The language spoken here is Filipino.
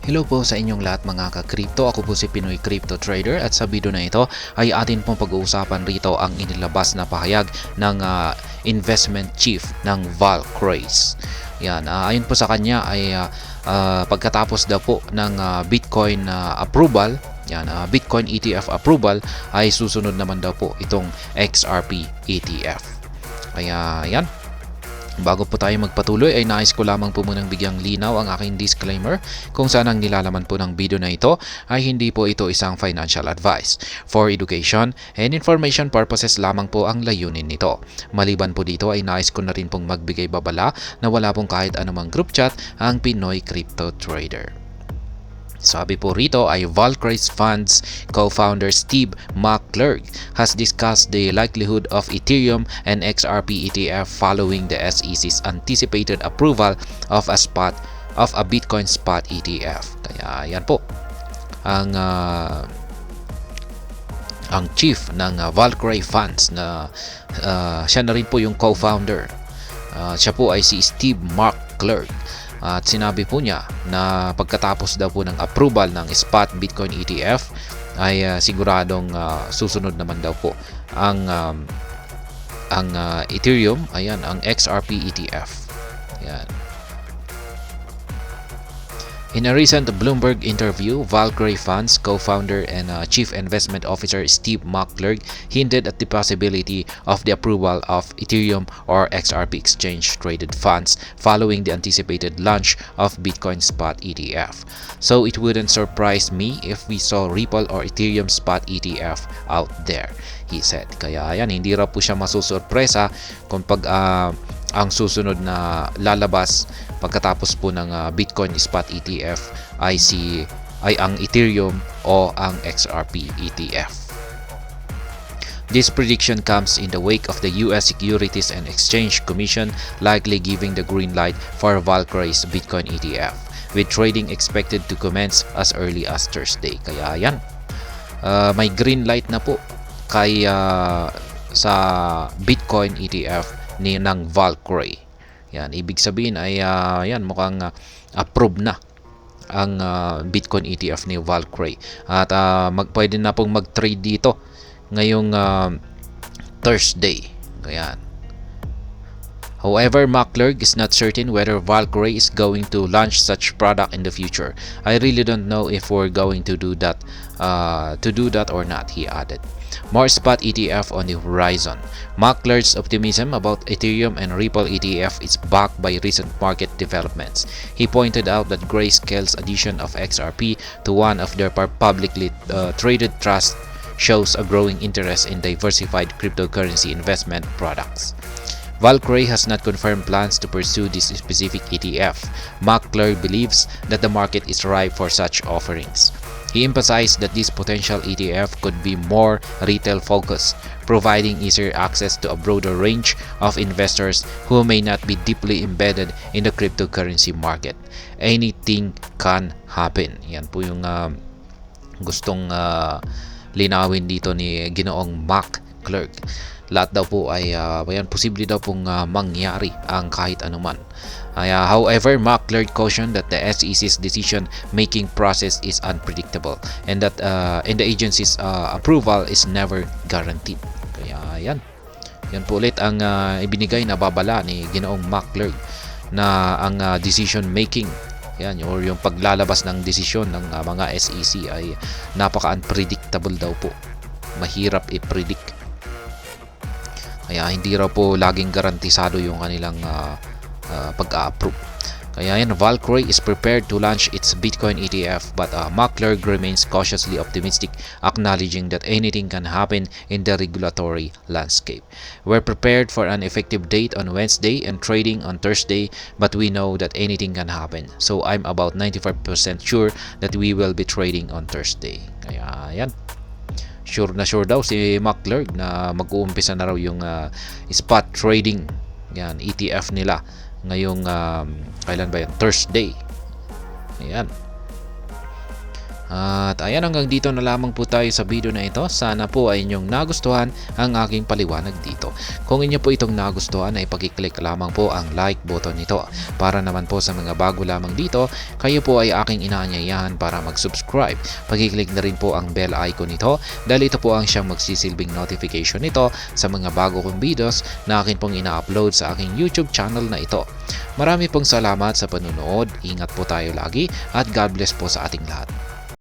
Hello po sa inyong lahat mga ka-crypto. Ako po si Pinoy Crypto Trader at sa video na ito ay atin pong pag-uusapan rito ang inilabas na pahayag ng investment chief ng Valcraze. Yan, ayon po sa kanya ay pagkatapos daw po ng Bitcoin approval, yan, Bitcoin ETF approval ay susunod naman daw po itong XRP ETF. Kaya yan. Bago po tayo magpatuloy ay nais ko lamang po munang bigyang linaw ang aking disclaimer kung saan ang nilalaman po ng video na ito ay hindi po ito isang financial advice. For education and information purposes lamang po ang layunin nito. Maliban po dito ay nais ko na rin pong magbigay babala na wala pong kahit anumang group chat ang Pinoy Crypto Trader. Sabi po rito ay Valcraze Funds co-founder Steve McClurg has discussed the likelihood of Ethereum and XRP ETF following the SEC's anticipated approval of a Bitcoin spot ETF. Kaya yan po ang chief ng Valcraze Funds na siya na rin po yung co-founder. Siya po ay si Steve McClurg. At sinabi po niya na pagkatapos daw po ng approval ng spot Bitcoin ETF ay siguradong susunod naman daw po ang Ethereum, ayan, ang XRP ETF. Ayan. In a recent Bloomberg interview, Valcraze Funds co-founder and chief investment officer Steve McClurg hinted at the possibility of the approval of Ethereum or XRP exchange-traded funds following the anticipated launch of Bitcoin spot ETF. So it wouldn't surprise me if we saw Ripple or Ethereum spot ETF out there, he said. Kaya yan, hindi raw po siya masusurpresa kung ang susunod na lalabas pagkatapos po ng Bitcoin spot ETF ay ang Ethereum o ang XRP ETF. This prediction comes in the wake of the US Securities and Exchange Commission likely giving the green light for Valcraze Bitcoin ETF, with trading expected to commence as early as Thursday. Kaya yan, may green light na po kay sa Bitcoin ETF ng Valcraze. Yan, ibig sabihin ay yan, mukhang approve na ang Bitcoin ETF ni Valcraze. At pwede na pong mag-trade dito ngayong Thursday. Ayan. However, McClurg is not certain whether Valcraze is going to launch such product in the future. I really don't know if we're going to do that or not, he added. More spot ETF on the horizon. McClurg's optimism about Ethereum and Ripple ETF is backed by recent market developments. He pointed out that Grayscale's addition of XRP to one of their publicly traded trusts shows a growing interest in diversified cryptocurrency investment products. Valcraze has not confirmed plans to pursue this specific ETF. McClurg believes that the market is ripe for such offerings. He emphasized that this potential ETF could be more retail-focused, providing easier access to a broader range of investors who may not be deeply embedded in the cryptocurrency market. Anything can happen. Yan po yung gustong linawin dito ni Ginoong McClurg. Lahat daw po ay posible daw pong mangyari ang kahit anuman. However, McClurg cautioned that the SEC's decision-making process is unpredictable and that the agency's approval is never guaranteed. Kaya yan po ulit ang ibinigay na babala ni Ginoong McClurg na ang decision-making, yan, or yung paglalabas ng desisyon ng mga SEC ay napaka-unpredictable daw po. Mahirap i-predict. Kaya hindi raw po laging garantisado yung kanilang pag-a-approve. Kaya yan, Valcraze is prepared to launch its Bitcoin ETF, but McClurg remains cautiously optimistic, acknowledging that anything can happen in the regulatory landscape. We're prepared for an effective date on Wednesday and trading on Thursday, but we know that anything can happen. So I'm about 95% sure that we will be trading on Thursday. Kaya yan. Sure na sure daw si McClurg na mag-uumpisa na raw yung spot trading, yan, ETF nila ngayong kailan ba yan? Thursday. Ayan. At ayan, hanggang dito na lamang po tayo sa video na ito. Sana po ay inyong nagustuhan ang aking paliwanag dito. Kung inyo po itong nagustuhan ay pag-click lamang po ang like button nito. Para naman po sa mga bago lamang dito, kayo po ay aking inaanyayahan para mag-subscribe. Pag-click na rin po ang bell icon nito dahil ito po ang siyang magsisilbing notification nito sa mga bago kong videos na akin pong ina-upload sa aking YouTube channel na ito. Marami pong salamat sa panunood. Ingat po tayo lagi at God bless po sa ating lahat.